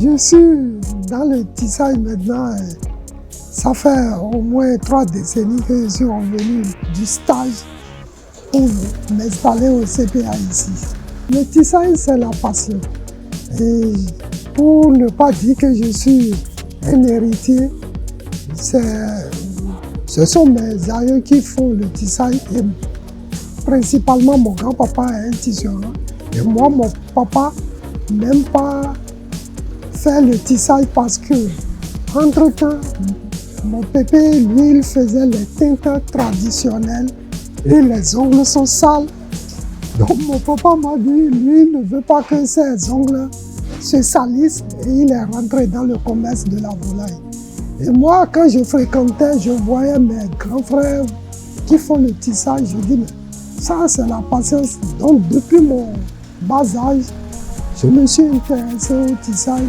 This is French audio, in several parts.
Je suis dans le tissage maintenant. Ça fait au moins 3 décennies que je suis revenu du stage pour m'installer au CPA ici. Le tissage, c'est la passion. Et pour ne pas dire que je suis un héritier, ce sont mes aïeux qui font le tissage. Et principalement, mon grand-papa est un tisserand. Et moi, mon papa n'aime pas faire le tissage parce que, entre-temps, mon pépé, lui, il faisait les teintes traditionnelles et les ongles sont sales. Donc mon papa m'a dit, lui, il ne veut pas que ses ongles se salissent et il est rentré dans le commerce de la volaille. Et moi, quand je fréquentais, je voyais mes grands frères qui font le tissage. Je dis, mais ça, c'est la patience. Donc depuis mon bas âge, je me suis intéressé au tissage.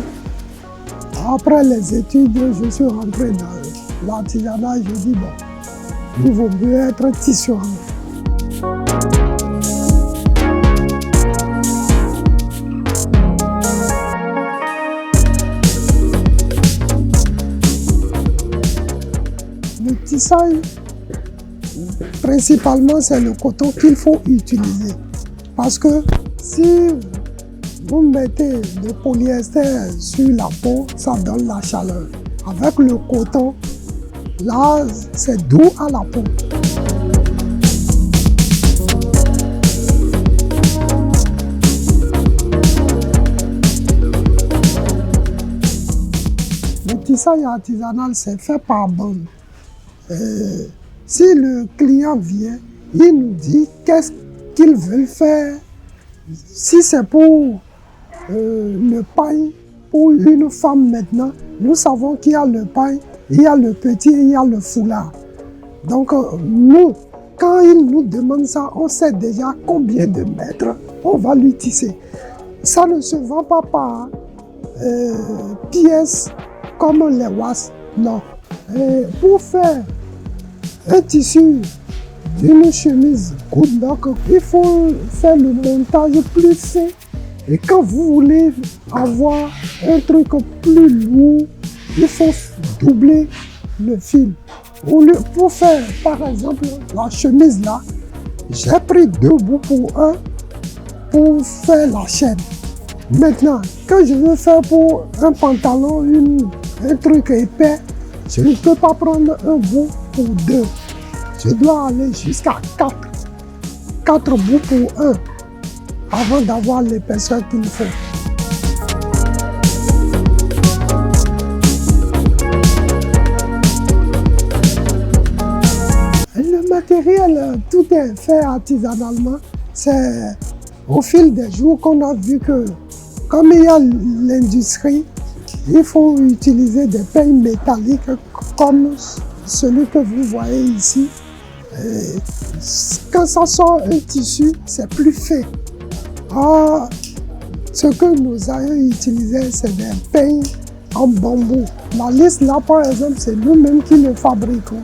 Après les études, je suis rentré dans l'artisanat. Je dis, bon, il vaut mieux être tisserand. Le tissage, principalement, c'est le coton qu'il faut utiliser. Parce que si vous mettez le polyester sur la peau, ça donne la chaleur. Avec le coton, là, c'est doux à la peau. Le tissage artisanal, c'est fait par bande. Si le client vient, il nous dit qu'est-ce qu'il veut faire. Si c'est pour le pain pour une femme maintenant, nous savons qu'il y a le pain, il y a le petit, il y a le foulard. Donc nous, quand il nous demande ça, on sait déjà combien de mètres on va lui tisser. Ça ne se vend pas par pièces comme les wasses, non. Pour faire un tissu d'une chemise courte, donc il faut faire le montage plus fin. Et quand vous voulez avoir un truc plus lourd, il faut doubler le fil. Pour faire, par exemple, la chemise là, j'ai pris 2 bouts pour faire la chaîne. Maintenant, quand je veux faire pour un pantalon, un truc épais, je ne peux pas prendre un bout pour 2. Je dois aller jusqu'à 4. 4 bouts pour 1 avant d'avoir l'épaisseur qu'il faut. Le matériel, tout est fait artisanalement. C'est au fil des jours qu'on a vu que, comme il y a l'industrie, il faut utiliser des peignes métalliques comme celui que vous voyez ici. Et quand ça sort un tissu, c'est plus fin. Ce que nos aïeux utilisaient, c'est des peignes en bambou. La lisse là, par exemple, c'est nous-mêmes qui le fabriquons.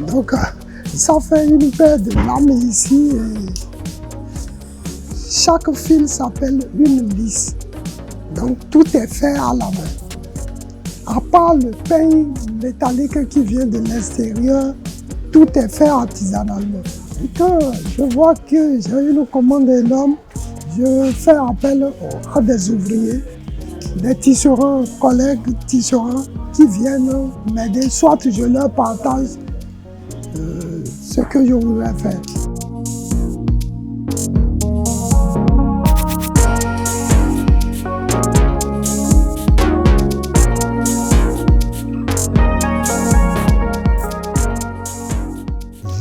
Donc, ça fait une paire de lames ici. Et chaque fil s'appelle une lisse. Donc, tout est fait à la main. À part le peigne métallique qui vient de l'extérieur, tout est fait artisanalement. Et quand je vois que j'ai une commande énorme, je fais appel à des ouvriers, des tisserands, collègues tisserands qui viennent m'aider. Soit je leur partage ce que je voudrais faire.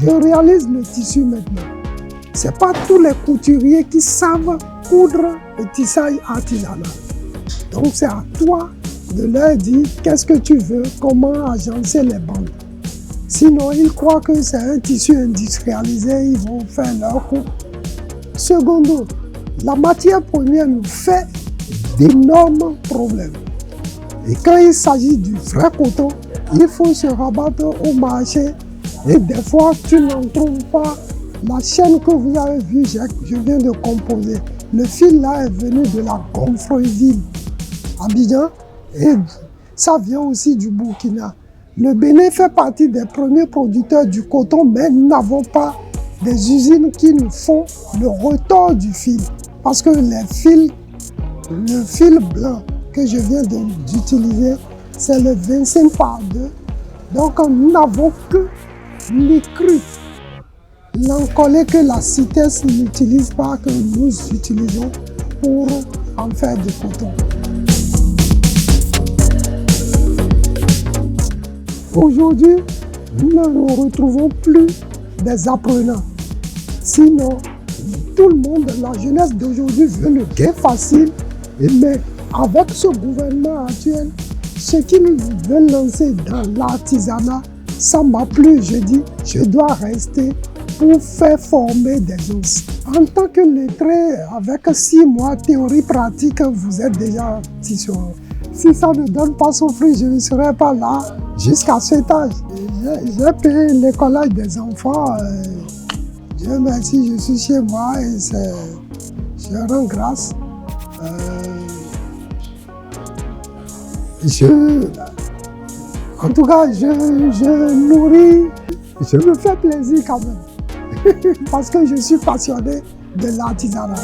Je réalise le tissu maintenant. Ce n'est pas tous les couturiers qui savent coudre le tissage artisanal. Donc c'est à toi de leur dire qu'est-ce que tu veux, comment agencer les bandes. Sinon, ils croient que c'est un tissu industrialisé, ils vont faire leur coup. Secondo, la matière première nous fait d'énormes problèmes. Et quand il s'agit du vrai coton, il faut se rabattre au marché. Et des fois, tu n'en trouves pas. La chaîne que vous avez vue, je viens de composer. Le fil là est venu de la Gonfreville. Abidjan, et ça vient aussi du Burkina. Le Bénin fait partie des premiers producteurs du coton, mais nous n'avons pas des usines qui nous font le retort du fil. Parce que le fil blanc que je viens d'utiliser, c'est le 25 par 2. Donc nous n'avons que l'écru, l'encolé que la CITES n'utilise pas, que nous utilisons pour en faire du coton. Aujourd'hui, nous ne retrouvons plus des apprenants. Sinon, tout le monde, la jeunesse d'aujourd'hui veut le gain facile. Mais avec ce gouvernement actuel, ce qu'ils veulent lancer dans l'artisanat, ça m'a plu. Je dis, je dois rester pour faire former des os. En tant que lettré, avec 6 mois théorie pratique, vous êtes déjà tisserand. Si ça ne donne pas son fruit, je ne serai pas là jusqu'à cet âge. J'ai payé l'écolage des enfants. Dieu merci, je suis chez moi et je rends grâce. En tout cas, je nourris, je me fais plaisir quand même. Parce que je suis passionné de l'artisanat.